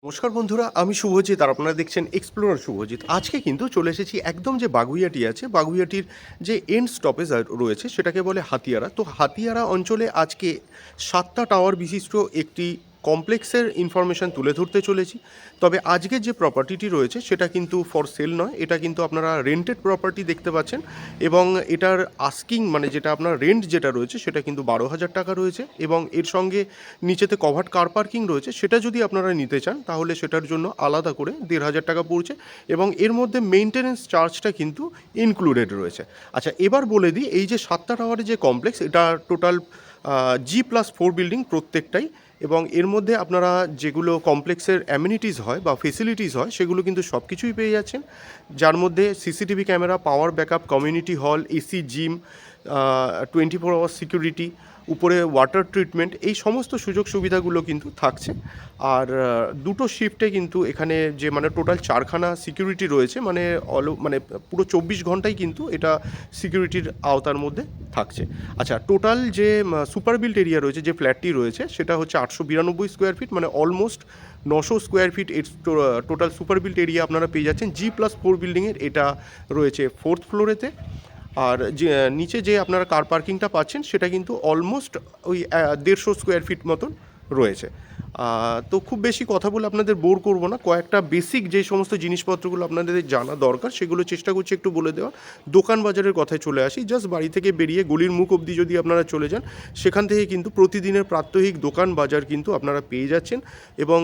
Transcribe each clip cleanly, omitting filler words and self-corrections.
নমস্কার বন্ধুরা, আমি শুভজিৎ আর আপনারা দেখছেন এক্সপ্লোরার শুভজিৎ। আজকে কিন্তু চলে এসেছি একদম যে বাগুইআটি আছে, বাগুইআটির যে এন্ড স্টপেজ রয়েছে সেটাকে বলে হাতিয়ারা। তো হাতিয়ারা অঞ্চলে আজকে 7টা টাওয়ার বিশিষ্ট একটি কমপ্লেক্সের ইনফরমেশান তুলে ধরতে চলেছি। তবে আজকের যে প্রপার্টিটি রয়েছে সেটা কিন্তু ফর সেল নয়, এটা কিন্তু আপনারা রেন্টেড প্রপার্টি দেখতে পাচ্ছেন এবং এটার আস্কিং মানে যেটা আপনার রেন্ট যেটা রয়েছে সেটা কিন্তু 12,000 টাকা রয়েছে এবং এর সঙ্গে নিচেতে কভার্ড কার পার্কিং রয়েছে। সেটা যদি আপনারা নিতে চান তাহলে সেটার জন্য আলাদা করে 1,500 টাকা পড়ছে এবং এর মধ্যে মেনটেনেন্স চার্জটা কিন্তু ইনক্লুডেড রয়েছে। আচ্ছা, এবার বলে দিই, এই যে 7টা টাওয়ারের যে কমপ্লেক্স, এটা টোটাল G+4 বিল্ডিং প্রত্যেকটাই, এবং এর মধ্যে আপনারা যেগুলো কমপ্লেক্সের অ্যামিনিটিস হয় বা ফেসিলিটিস হয় সেগুলো কিন্তু সব কিছুই পেয়ে যাচ্ছেন, যার মধ্যে CCTV camera, power backup, community hall, AC gym, 24 hour security, উপরে ওয়াটার ট্রিটমেন্ট, এই সমস্ত সুযোগ সুবিধাগুলো কিন্তু থাকছে। আর দুটো শিফটে কিন্তু এখানে যে মানে টোটাল 4খানা সিকিউরিটি রয়েছে, মানে মানে পুরো 24 ঘন্টাই কিন্তু এটা সিকিউরিটির আওতার মধ্যে থাকছে। আচ্ছা, টোটাল যে সুপার বিল্ট এরিয়া রয়েছে, যে ফ্ল্যাটটি রয়েছে সেটা হচ্ছে 892 স্কোয়ার ফিট, মানে অলমোস্ট 900 স্কোয়ার ফিট এর টোটাল সুপার বিল্ট এরিয়া আপনারা পেয়ে যাচ্ছেন। G+4 বিল্ডিংয়ের এটা রয়েছে 4th ফ্লোরেতে। আর যে নিচে যে আপনারা কার পার্কিংটা পাচ্ছেন সেটা কিন্তু অলমোস্ট ওই 150 স্কোয়ার ফিট মতন রয়েছে। তো খুব বেশি কথা বলে আপনাদের বোর করব না, কয়েকটা বেসিক যে সমস্ত জিনিসপত্রগুলো আপনাদের জানা দরকার সেগুলো চেষ্টা করছি একটু বলে দেওয়া। দোকান বাজারের কথায় চলে আসি। জাস্ট বাড়ি থেকে বেরিয়ে গলির মুখ অবধি যদি আপনারা চলে যান, সেখান থেকে কিন্তু প্রতিদিনের প্রাত্যহিক দোকান বাজার কিন্তু আপনারা পেয়ে যাচ্ছেন এবং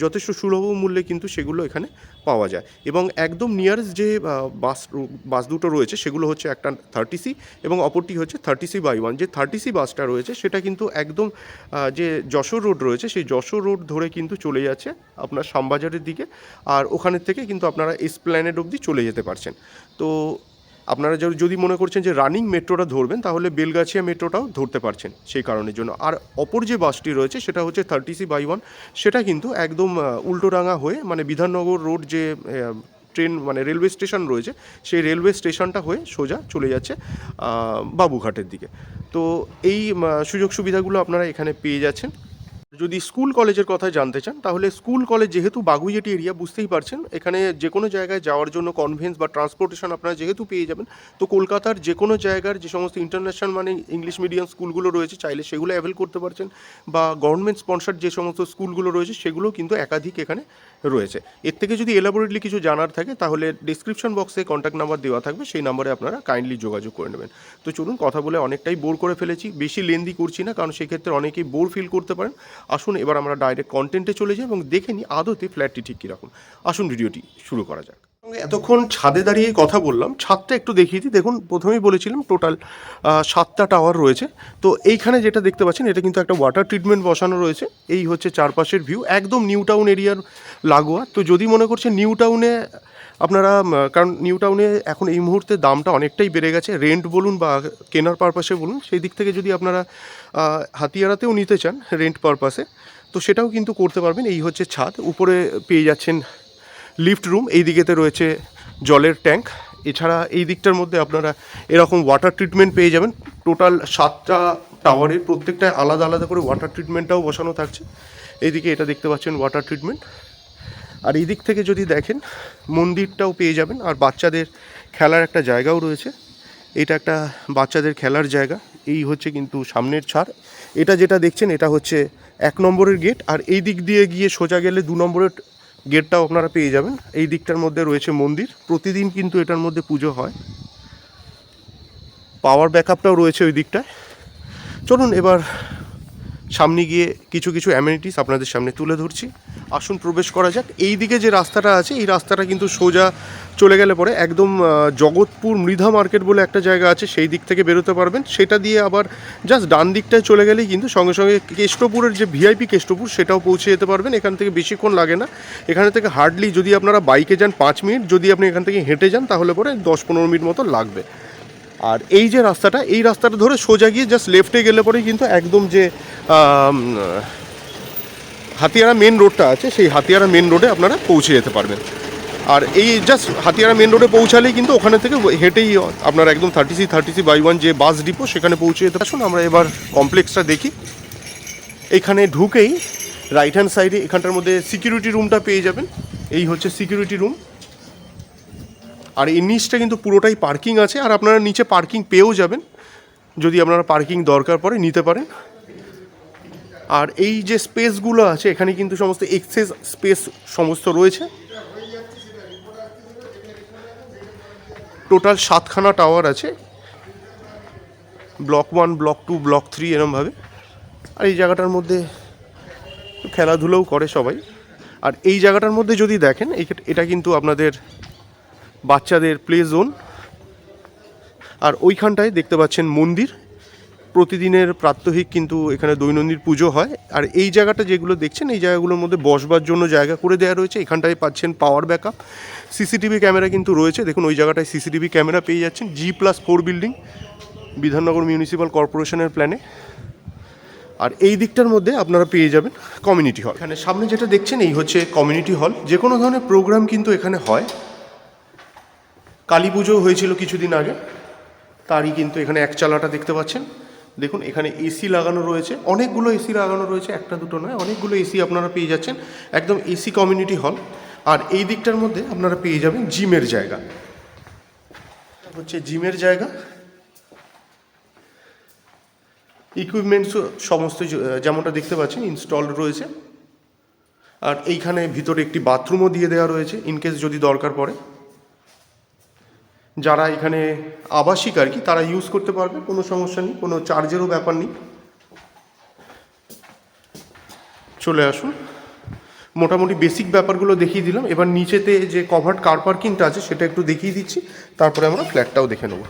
যথেষ্ট সুলভ মূল্যে কিন্তু সেগুলো এখানে পাওয়া যায়। এবং একদম নিয়ারেস্ট যে বাস দুটো রয়েছে সেগুলো হচ্ছে একটা 30C এবং অপরটি হচ্ছে 30C/1। যে 30C বাসটা রয়েছে সেটা কিন্তু একদম যে যশোর রোড রয়েছে সেই যশোর রোড ধরে কিন্তু চলে যাচ্ছে আপনার শ্যামবাজারের দিকে, আর ওখানের থেকে কিন্তু আপনারা এসপ্ল্যানেড অবধি চলে যেতে পারছেন। তো আপনারা যদি মনে করছেন যে রানিং মেট্রোটা ধরবেন তাহলে বেলগাছিয়া মেট্রোটাও ধরতে পারছেন সেই কারণের জন্য। আর অপর যে বাসটি রয়েছে সেটা হচ্ছে 30C/1, সেটা কিন্তু একদম উল্টোডাঙা হয়ে মানে বিধাননগর রোড যে ট্রেন মানে রেলওয়ে স্টেশন রয়েছে সেই রেলওয়ে স্টেশনটা হয়ে সোজা চলে যাচ্ছে বাবুঘাটের দিকে। তো এই সুযোগ সুবিধাগুলো আপনারা এখানে পেয়ে যাচ্ছেন। যদি স্কুল কলেজের কথা জানতে চান তাহলে স্কুল কলেজ যেহেতু বাগুইআটি এরিয়া, বুঝতেই পারছেন এখানে যে কোনো জায়গায় যাওয়ার জন্য কনভেন্স বা ট্রান্সপোর্টেশন আপনারা যেহেতু পেয়ে যাবেন, তো কলকাতার যে কোনো জায়গার যে সমস্ত ইন্টারন্যাশনাল মানে ইংলিশ মিডিয়াম স্কুলগুলো রয়েছে চাইলে সেগুলো অ্যাভেল করতে পারছেন, বা গভর্নমেন্ট স্পন্সার্ড যে সমস্ত স্কুলগুলো রয়েছে সেগুলো কিন্তু একাধিক এখানে রয়েছে। এর থেকে যদি এলাবোরেটলি কিছু জানার থাকে তাহলে ডিসক্রিপশন বক্সে কন্ট্যাক্ট নাম্বার দেওয়া থাকবে, সেই নাম্বারে আপনারা কাইন্ডলি যোগাযোগ করে নেবেন। তো চলুন, কথা বলে অনেকটাই বোর করে ফেলেছি, বেশি লেন্দি করছি না, কারণ সেক্ষেত্রে অনেকেই বোর ফিল করতে পারেন। আসুন এবার আমরা ডাইরেক্ট কন্টেন্টে চলে যাই এবং দেখে নিই আদতে ফ্ল্যাটটি ঠিক কীরকম। আসুন ভিডিওটি শুরু করা যাক। এতক্ষণ ছাদে দাঁড়িয়ে কথা বললাম, ছাদটা একটু দেখিয়ে দিই। দেখুন, প্রথমেই বলেছিলাম টোটাল 7টা টাওয়ার রয়েছে। তো এইখানে যেটা দেখতে পাচ্ছেন এটা কিন্তু একটা ওয়াটার ট্রিটমেন্ট বসানো রয়েছে। এই হচ্ছে চারপাশের ভিউ, একদম নিউ টাউন এরিয়ার লাগোয়া। তো যদি মনে করছেন নিউ টাউনে আপনারা, কারণ নিউ টাউনে এখন এই মুহূর্তে দামটা অনেকটাই বেড়ে গেছে, রেন্ট বলুন বা কেনার পারপাসে বলুন, সেই দিক থেকে যদি আপনারা হাতিয়ারাতেও নিতে চান রেন্ট পারপাসে তো সেটাও কিন্তু করতে পারবেন। এই হচ্ছে ছাদ, উপরে পেয়ে যাচ্ছেন লিফট রুম, এই দিকেতে রয়েছে জলের ট্যাঙ্ক। এছাড়া এই দিকটার মধ্যে আপনারা এরকম ওয়াটার ট্রিটমেন্ট পেয়ে যাবেন। টোটাল 7টা টাওয়ারের প্রত্যেকটায় আলাদা আলাদা করে ওয়াটার ট্রিটমেন্টটাও বসানো থাকছে। এইদিকে এটা দেখতে পাচ্ছেন ওয়াটার ট্রিটমেন্ট। আর এই দিক থেকে যদি দেখেন মন্দিরটাও পেয়ে যাবেন, আর বাচ্চাদের খেলার একটা জায়গাও রয়েছে। এটা একটা বাচ্চাদের খেলার জায়গা। এই হচ্ছে কিন্তু সামনের ছাদ। এটা যেটা দেখছেন এটা হচ্ছে 1 নম্বরের গেট, আর এই দিক দিয়ে গিয়ে সোজা গেলে 2 নম্বরের গেটটাও আপনারা পেয়ে যাবেন। এই দিকটার মধ্যে রয়েছে মন্দির, প্রতিদিন কিন্তু এটার মধ্যে পুজো হয়। পাওয়ার ব্যাকআপটাও রয়েছে ওই দিকটায়। চলুন এবার সামনে গিয়ে কিছু কিছু অ্যামিনিটিস আপনাদের সামনে তুলে ধরছি। আসুন প্রবেশ করা যাক। এই দিকে যে রাস্তাটা আছে এই রাস্তাটা কিন্তু সোজা চলে গেলে পরে একদম জগৎপুর মৃধা মার্কেট বলে একটা জায়গা আছে, সেই দিক থেকে বেরোতে পারবেন। সেটা দিয়ে আবার জাস্ট ডান দিকটায় চলে গেলেই কিন্তু সঙ্গে সঙ্গে কেষ্টপুরের যে ভিআইপি কেষ্টপুর সেটাও পৌঁছে যেতে পারবেন। এখান থেকে বেশিক্ষণ লাগে না, এখানে থেকে হার্ডলি যদি আপনারা বাইকে যান 5 মিনিট, যদি আপনি এখান থেকে হেঁটে যান তাহলে পরে 10-15 মিনিট মতো লাগবে। আর এই যে রাস্তাটা, এই রাস্তাটা ধরে সোজা গিয়ে জাস্ট লেফটে গেলে পরেই কিন্তু একদম যে হাতিয়ারা মেন রোডটা আছে সেই হাতিয়ারা মেন রোডে আপনারা পৌঁছে যেতে পারবেন। আর এই জাস্ট হাতিয়ারা মেন রোডে পৌঁছালেই কিন্তু ওখানে থেকে হেঁটেই আপনারা একদম 30C/1 যে বাস ডিপো সেখানে পৌঁছে যেতে। আসুন আমরা এবার কমপ্লেক্সটা দেখি। এখানে ঢুকেই রাইট হ্যান্ড সাইডে এখানটার মধ্যে সিকিউরিটি রুমটা পেয়ে যাবেন। এই হচ্ছে সিকিউরিটি রুম। আর এই নিচটা কিন্তু পুরোটাই পার্কিং আছে, আর আপনারা নিচে পার্কিং পেয়েও যাবেন, যদি আপনারা পার্কিং দরকার পড়ে নিতে পারেন। আর এই যে স্পেসগুলো আছে এখানে কিন্তু সমস্ত এক্সেস স্পেস সমস্ত রয়েছে। টোটাল 7খানা টাওয়ার আছে, ব্লক 1, ব্লক 2, ব্লক 3 এরমভাবে। আর এই জায়গাটার মধ্যে খেলাধুলোও করে সবাই। আর এই জায়গাটার মধ্যে যদি দেখেন, এটা কিন্তু আপনাদের বাচ্চাদের প্লে জোন। আর ওইখানটায় দেখতে পাচ্ছেন মন্দির, প্রতিদিনের প্রাত্যহিক কিন্তু এখানে দৈনন্দিন পুজো হয়। আর এই জায়গাটা যেগুলো দেখছেন, এই জায়গাগুলোর মধ্যে বসবার জন্য জায়গা করে দেওয়া রয়েছে। এখানটায় পাচ্ছেন পাওয়ার ব্যাকআপ, সিসিটিভি ক্যামেরা কিন্তু রয়েছে। দেখুন ওই জায়গাটায় সিসিটিভি ক্যামেরা পেয়ে যাচ্ছেন। G+4 বিল্ডিং, বিধাননগর মিউনিসিপ্যাল কর্পোরেশনের প্ল্যানে। আর এই দিকটার মধ্যে আপনারা পেয়ে যাবেন কমিউনিটি হল। এখানে সামনে যেটা দেখছেন এই হচ্ছে কমিউনিটি হল। যে কোনো ধরনের প্রোগ্রাম কিন্তু এখানে হয়। কালী পুজো হয়েছিল কিছুদিন আগে, তারই কিন্তু এখানে এক চালাটা দেখতে পাচ্ছেন। দেখুন এখানে এসি লাগানো রয়েছে, অনেকগুলো এসি লাগানো রয়েছে, একটা দুটো নয়, অনেকগুলো এসি আপনারা পেয়ে যাচ্ছেন। একদম এসি কমিউনিটি হল। আর এই দিকটার মধ্যে আপনারা পেয়ে যাবেন জিমের জায়গা, হচ্ছে জিমের জায়গা। ইকুইপমেন্টস সমস্ত যেমনটা দেখতে পাচ্ছেন ইনস্টলড রয়েছে। আর এইখানে ভিতরে একটি বাথরুমও দিয়ে দেওয়া রয়েছে, ইনকেস যদি দরকার পড়ে। যারা এখানে আবাসিক আর কি, তারা ইউজ করতে পারবে, কোনো সমস্যা নেই, কোনো চার্জেরও ব্যাপার নেই। চলে আসুন। মোটামুটি বেসিক ব্যাপারগুলো দেখিয়ে দিলাম। এবার নিচেতে যে কভার্ড কার পার্কিংটা আছে সেটা একটু দেখিয়ে দিচ্ছি, তারপরে আমরা ফ্ল্যাটটাও দেখে নেব।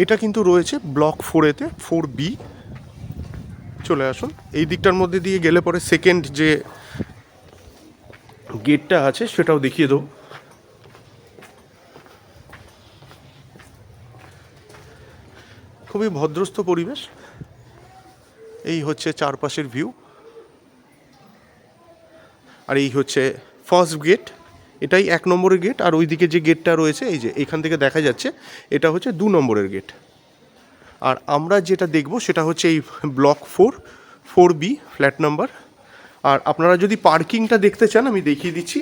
এটা কিন্তু রয়েছে ব্লক 4-এতে, 4B। চলে আসুন। এই দিকটার মধ্যে দিয়ে গেলে পরে সেকেন্ড যে গেটটা আছে সেটাও দেখিয়ে দেবো। খুবই ভদ্রস্থ পরিবেশ। এই হচ্ছে চারপাশের ভিউ। আর এই হচ্ছে ফার্স্ট গেট, এটাই 1 নম্বরের গেট। আর ওইদিকে যে গেটটা রয়েছে, এই যে এখান থেকে দেখা যাচ্ছে, এটা হচ্ছে 2 নম্বরের গেট। আর আমরা যেটা দেখব সেটা হচ্ছে এই ব্লক 4B ফ্ল্যাট নাম্বার। আর আপনারা যদি পার্কিংটা দেখতে চান আমি দেখিয়ে দিচ্ছি।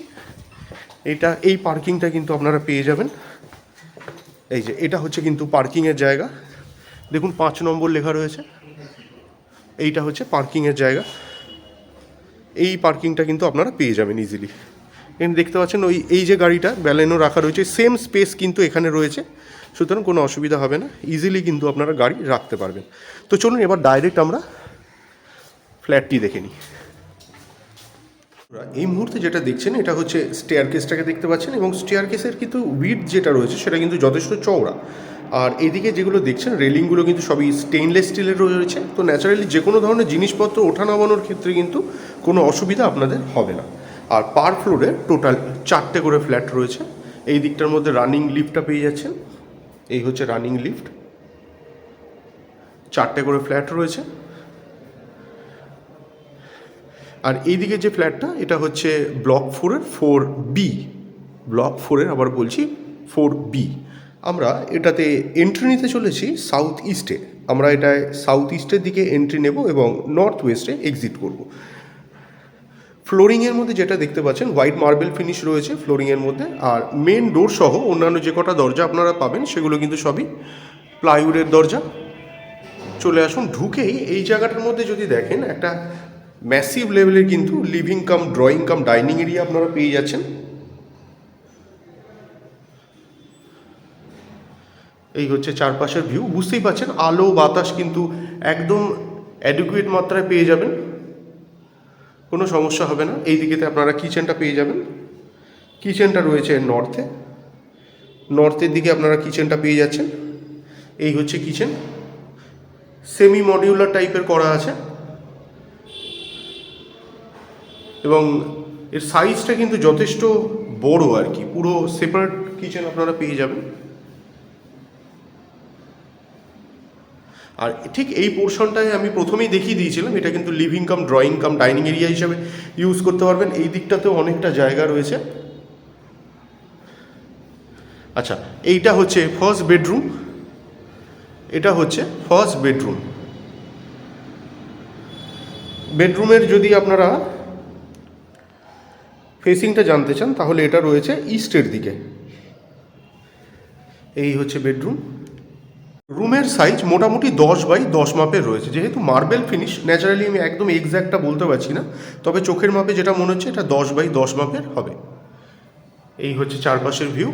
এই পার্কিংটা কিন্তু আপনারা পেয়ে যাবেন। এই যে এটা হচ্ছে কিন্তু পার্কিংয়ের জায়গা। দেখুন 5 নম্বর লেখা রয়েছে, এইটা হচ্ছে পার্কিংয়ের জায়গা। এই পার্কিংটা কিন্তু আপনারা পেয়ে যাবেন ইজিলি। এখানে দেখতে পাচ্ছেন এই যে গাড়িটা ব্যালেনো রাখা রয়েছে, সেম স্পেস কিন্তু এখানে রয়েছে, সুতরাং কোনো অসুবিধা হবে না, ইজিলি কিন্তু আপনারা গাড়ি রাখতে পারবেন। তো চলুন এবার ডাইরেক্ট আমরা ফ্ল্যাটটি দেখে নিই। এই মুহূর্তে যেটা দেখছেন এটা হচ্ছে স্টেয়ারকেসটাকে দেখতে পাচ্ছেন, এবং স্টেয়ারকেসের কিন্তু উইডথ যেটা রয়েছে সেটা কিন্তু যথেষ্ট চওড়া। আর এদিকে যেগুলো দেখছেন রেলিংগুলো কিন্তু সবই স্টেইনলেস স্টিলের রয়েছে। তো ন্যাচারালি যে কোনো ধরনের জিনিসপত্র ওঠা নামানোর ক্ষেত্রে কিন্তু কোনো অসুবিধা আপনাদের হবে না। আর পার ফ্লোরে টোটাল 4টে করে ফ্ল্যাট রয়েছে। এই দিকটার মধ্যে রানিং লিফটটা পেয়ে যাচ্ছেন, এই হচ্ছে রানিং লিফট। 4টে করে ফ্ল্যাট রয়েছে। আর এইদিকে যে ফ্ল্যাটটা এটা হচ্ছে ব্লক 4-এর 4B, ব্লক 4-এর আবার বলছি 4B। আমরা এটাতে এন্ট্রি নিতে চলেছি সাউথ ইস্টে। আমরা এটায় সাউথ ইস্টের দিকে এন্ট্রি নেব এবং নর্থ ওয়েস্টে এক্সিট করব। ফ্লোরিংয়ের মধ্যে যেটা দেখতে পাচ্ছেন হোয়াইট মার্বেল ফিনিশ রয়েছে ফ্লোরিংয়ের মধ্যে। আর মেন ডোর সহ অন্যান্য যে কটা দরজা আপনারা পাবেন সেগুলো কিন্তু সবই প্লাইউডের দরজা। চলে আসুন। ঢুকেই এই জায়গাটার মধ্যে যদি দেখেন একটা ম্যাসিভ লেভেলের কিন্তু living cum drawing cum dining area আপনারা পেয়ে যাচ্ছেন। এই হচ্ছে চারপাশের ভিউ। বুঝতেই পারছেন আলো বাতাস কিন্তু একদম অ্যাডিকুয়েট মাত্রায় পেয়ে যাবেন, কোনো সমস্যা হবে না। এই দিকেতে আপনারা কিচেনটা পেয়ে যাবেন। কিচেনটা রয়েছে নর্থের দিকে আপনারা কিচেনটা পেয়ে যাচ্ছেন। এই হচ্ছে কিচেন, সেমি মডিউলার টাইপের করা আছে এবং এর সাইজটা কিন্তু যথেষ্ট বড় আর কি। পুরো সেপারেট কিচেন আপনারা পেয়ে যাবেন। আর ঠিক এই পোর্শনটায় আমি প্রথমেই দেখিয়ে দিয়েছিলাম, এটা কিন্তু living cum drawing cum dining area হিসাবে ইউজ করতে পারবেন। এই দিকটাতেও অনেকটা জায়গা রয়েছে। আচ্ছা, এইটা হচ্ছে ফার্স্ট বেডরুম। এটা হচ্ছে ফার্স্ট বেডরুম। বেডরুমের যদি আপনারা ফেসিংটা জানতে চান তাহলে এটা রয়েছে ইস্টের দিকে। এই হচ্ছে বেডরুম। রুমের সাইজ মোটামুটি 10x10 মাপের রয়েছে। যেহেতু মার্বেল ফিনিশ, ন্যাচারালি আমি একদম এক্স্যাক্টটা বলতে পারছি না, তবে চোখের মাপে যেটা মনে হচ্ছে এটা 10x10 মাপের হবে। এই হচ্ছে চারপাশের ভিউ।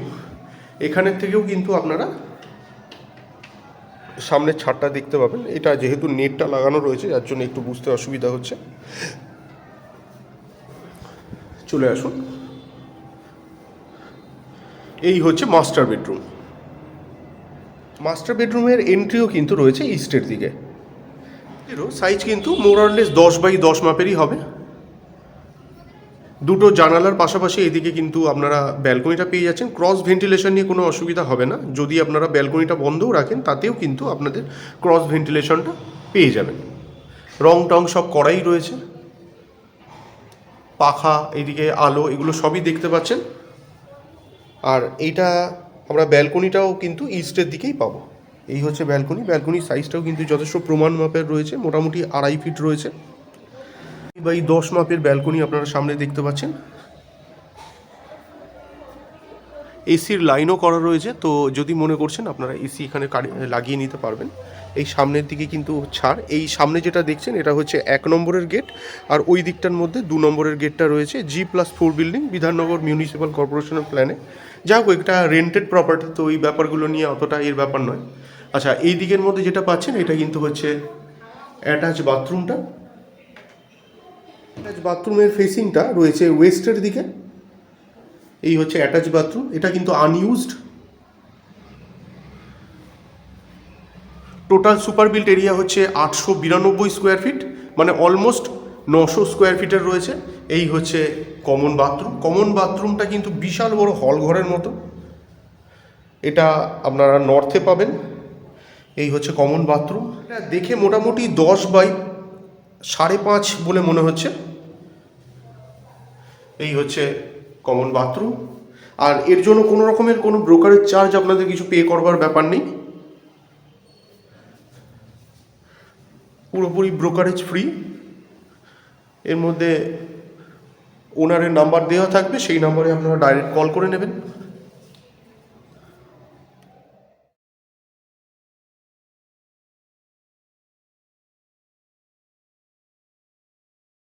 এখানের থেকেও কিন্তু আপনারা সামনের ছাদটা দেখতে পাবেন। এটা যেহেতু নেটটা লাগানো রয়েছে যার জন্য একটু বুঝতে অসুবিধা হচ্ছে। চলে আসুন। এই হচ্ছে মাস্টার বেডরুম। মাস্টার বেডরুমের এন্ট্রিও কিন্তু রয়েছে ইস্টের দিকে। এরও সাইজ কিন্তু মোরারলেস 10x10 মাপেরই হবে। দুটো জানালার পাশাপাশি এদিকে কিন্তু আপনারা ব্যালকনিটা পেয়ে যাচ্ছেন। ক্রস ভেন্টিলেশন নিয়ে কোনো অসুবিধা হবে না। যদি আপনারা ব্যালকনিটা বন্ধও রাখেন তাতেও কিন্তু আপনাদের ক্রস ভেন্টিলেশনটা পেয়ে যাবেন। রং টং সব করাই রয়েছে, পাখা, এইদিকে আলো, এগুলো সবই দেখতে পাচ্ছেন। আর এইটা আমরা ব্যালকনিটাও কিন্তু ইস্টের দিকেই পাবো। এই হচ্ছে ব্যালকনি। ব্যালকনির সাইজটাও কিন্তু যথেষ্ট প্রমাণ মাপের রয়েছে, মোটামুটি 2.5 ফিট রয়েছে। 10x10 মাপের ব্যালকনি আপনারা সামনে দেখতে পাচ্ছেন। এসির লাইনও করা রয়েছে, তো যদি মনে করছেন আপনারা এসি এখানে লাগিয়ে নিতে পারবেন। এই সামনের দিকে কিন্তু ছাড়। এই সামনে যেটা দেখছেন এটা হচ্ছে 1 নম্বরের গেট, আর ওই দিকটার মধ্যে 2 নম্বরের গেটটা রয়েছে। G+4 বিল্ডিং, বিধাননগর মিউনিসিপ্যাল কর্পোরেশনের প্ল্যানে। যা হোক, একটা রেন্টেড প্রপার্টি, তো এই ব্যাপারগুলো নিয়ে অতটা এর ব্যাপার নয়। আচ্ছা, এই দিকের মধ্যে যেটা পাচ্ছেন এটা কিন্তু হচ্ছে অ্যাটাচ বাথরুমটা। অ্যাটাচ বাথরুমের ফেসিংটা রয়েছে ওয়েস্টের দিকে। এই হচ্ছে অ্যাটাচ বাথরুম। এটা কিন্তু unused. Total super built area হচ্ছে 892 স্কোয়ার ফিট, মানে অলমোস্ট 900 স্কোয়ার ফিটের রয়েছে। এই হচ্ছে কমন বাথরুম। কমন বাথরুমটা কিন্তু বিশাল বড় হল ঘরের মতো। এটা আপনারা নর্থে পাবেন। এই হচ্ছে কমন বাথরুম। এটা দেখে মোটামুটি 10x5.5 বলে মনে হচ্ছে। এই হচ্ছে কমন বাথরুম। আর এর জন্য কোনো রকমের কোনো ব্রোকারেজ চার্জ আপনাদের কিছু পে করবার ব্যাপার নেই, পুরোপুরি ব্রোকারেজ ফ্রি। এর মধ্যে ওনারের নাম্বার দেওয়া থাকবে, সেই নাম্বারে আপনারা ডাইরেক্ট কল করে নেবেন।